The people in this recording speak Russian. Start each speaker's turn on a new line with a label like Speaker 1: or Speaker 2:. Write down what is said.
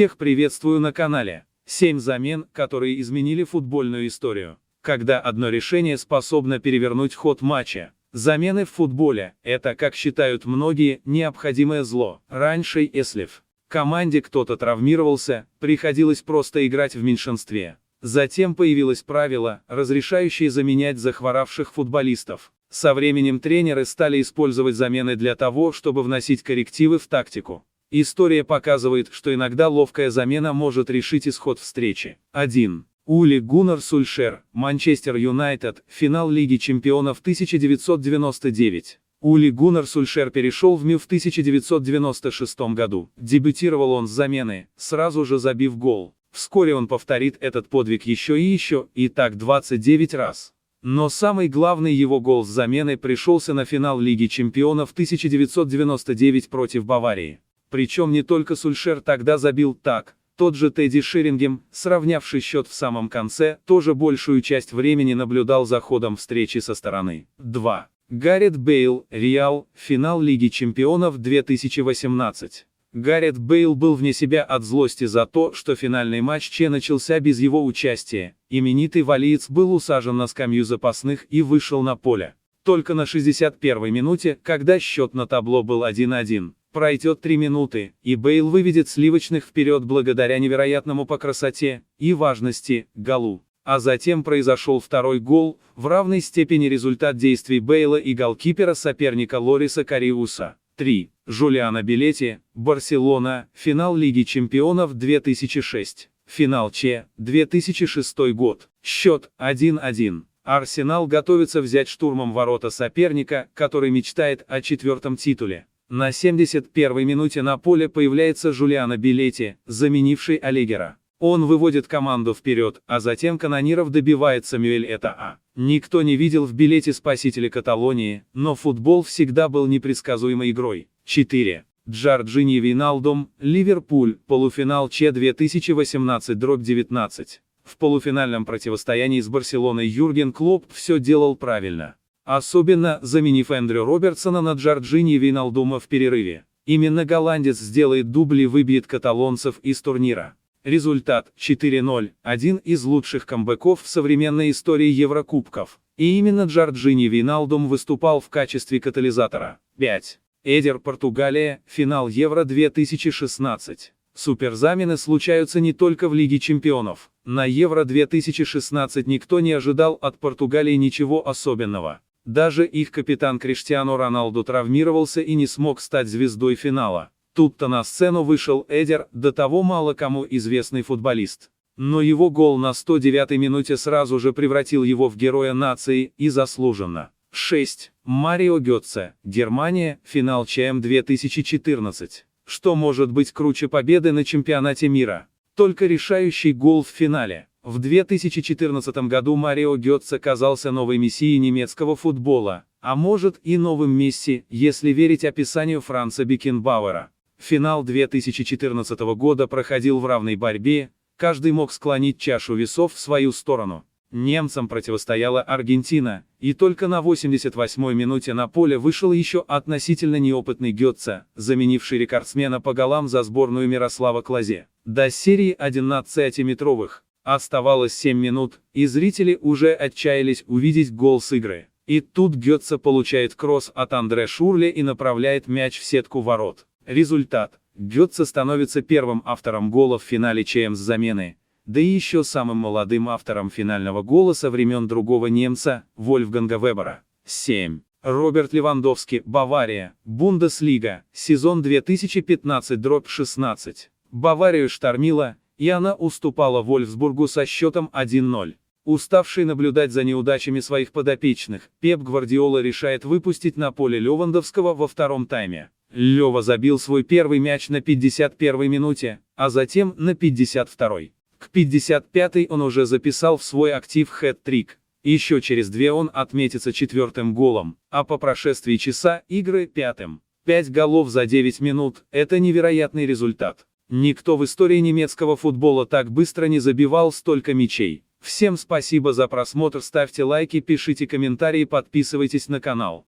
Speaker 1: Всех приветствую на канале. 7 замен, которые изменили футбольную историю. Когда одно решение способно перевернуть ход матча. Замены в футболе – это, как считают многие, необходимое зло. Раньше, если в команде кто-то травмировался, приходилось просто играть в меньшинстве. Затем появилось правило, разрешающее заменять захворавших футболистов. Со временем тренеры стали использовать замены для того, чтобы вносить коррективы в тактику. История показывает, что иногда ловкая замена может решить исход встречи. 1. Ули Гуннар Сульшер, Манчестер Юнайтед, финал Лиги Чемпионов 1999. Ули Гуннар Сульшер перешел в МЮ в 1996 году. Дебютировал он с замены, сразу же забив гол. Вскоре он повторит этот подвиг еще, и так 29 раз. Но самый главный его гол с замены пришелся на финал Лиги Чемпионов 1999 против Баварии. Причем не только Сульшер тогда забил так, тот же Тедди Шерингем, сравнявший счет в самом конце, тоже большую часть времени наблюдал за ходом встречи со стороны. 2. Гарет Бейл, Реал, финал Лиги Чемпионов 2018. Гарет Бейл был вне себя от злости за то, что финальный матч начался без его участия. Именитый валиец был усажен на скамью запасных и вышел на поле. Только на 61-й минуте, когда счет на табло был 1-1. Пройдет 3 минуты, и Бейл выведет сливочных вперед благодаря невероятному по красоте и важности голу. А затем произошел второй гол, в равной степени результат действий Бейла и голкипера соперника Лориса Кариуса. 3. Жулиано Белетти, Барселона, финал Лиги Чемпионов 2006. Финал ЧЕ, 2006 год. Счет 1-1. Арсенал готовится взять штурмом ворота соперника, который мечтает о 4-м титуле. На 71-й минуте на поле появляется Жулиано Белетти, заменивший Алегера. Он выводит команду вперед, а затем канониров добивает Самюэль Этаа. Никто не видел в Белетти спасителя Каталонии, но футбол всегда был непредсказуемой игрой. 4. Джорджиньо Вейналдум, Ливерпуль, полуфинал ЧЕ 2018/19. В полуфинальном противостоянии с Барселоной Юрген Клопп все делал правильно. Особенно, заменив Эндрю Робертсона на Джорджиньо Вейналдума в перерыве. Именно голландец сделает дубль и выбьет каталонцев из турнира. Результат 4-0, один из лучших камбэков в современной истории Еврокубков. И именно Джорджиньо Вейналдум выступал в качестве катализатора. 5. Эдер, Португалия, финал Евро 2016. Суперзамены случаются не только в Лиге Чемпионов. На Евро 2016 никто не ожидал от Португалии ничего особенного. Даже их капитан Криштиану Роналду травмировался и не смог стать звездой финала. Тут-то на сцену вышел Эдер, до того мало кому известный футболист. Но его гол на 109-й минуте сразу же превратил его в героя нации, и заслуженно. 6. Марио Гётце, Германия, финал ЧМ 2014. Что может быть круче победы на чемпионате мира? Только решающий гол в финале. В 2014 году Марио Гётце казался новой мессией немецкого футбола, а может и новым Месси, если верить описанию Франца Бекенбауэра. Финал 2014 года проходил в равной борьбе, каждый мог склонить чашу весов в свою сторону. Немцам противостояла Аргентина, и только на 88-й минуте на поле вышел еще относительно неопытный Гётце, заменивший рекордсмена по голам за сборную Мирослава Клозе. До серии 11-метровых оставалось 7 минут, и зрители уже отчаялись увидеть гол с игры. И тут Гётце получает кросс от Андре Шурле и направляет мяч в сетку ворот. Результат. Гётце становится первым автором гола в финале ЧМ с замены, да и еще самым молодым автором финального гола со времен другого немца, Вольфганга Вебера. 7. Роберт Левандовски, Бавария, Бундеслига, сезон 2015/16. Баварию штормило, и она уступала Вольфсбургу со счетом 1-0. Уставший наблюдать за неудачами своих подопечных, Пеп Гвардиола решает выпустить на поле Левандовского во втором тайме. Лева забил свой первый мяч на 51-й минуте, а затем на 52-й. К 55-й он уже записал в свой актив хэт-трик. Еще через 2 он отметится 4-м голом, а по прошествии часа игры 5-м. 5 голов за 9 минут – это невероятный результат. Никто в истории немецкого футбола так быстро не забивал столько мячей. Всем спасибо за просмотр, ставьте лайки, пишите комментарии, подписывайтесь на канал.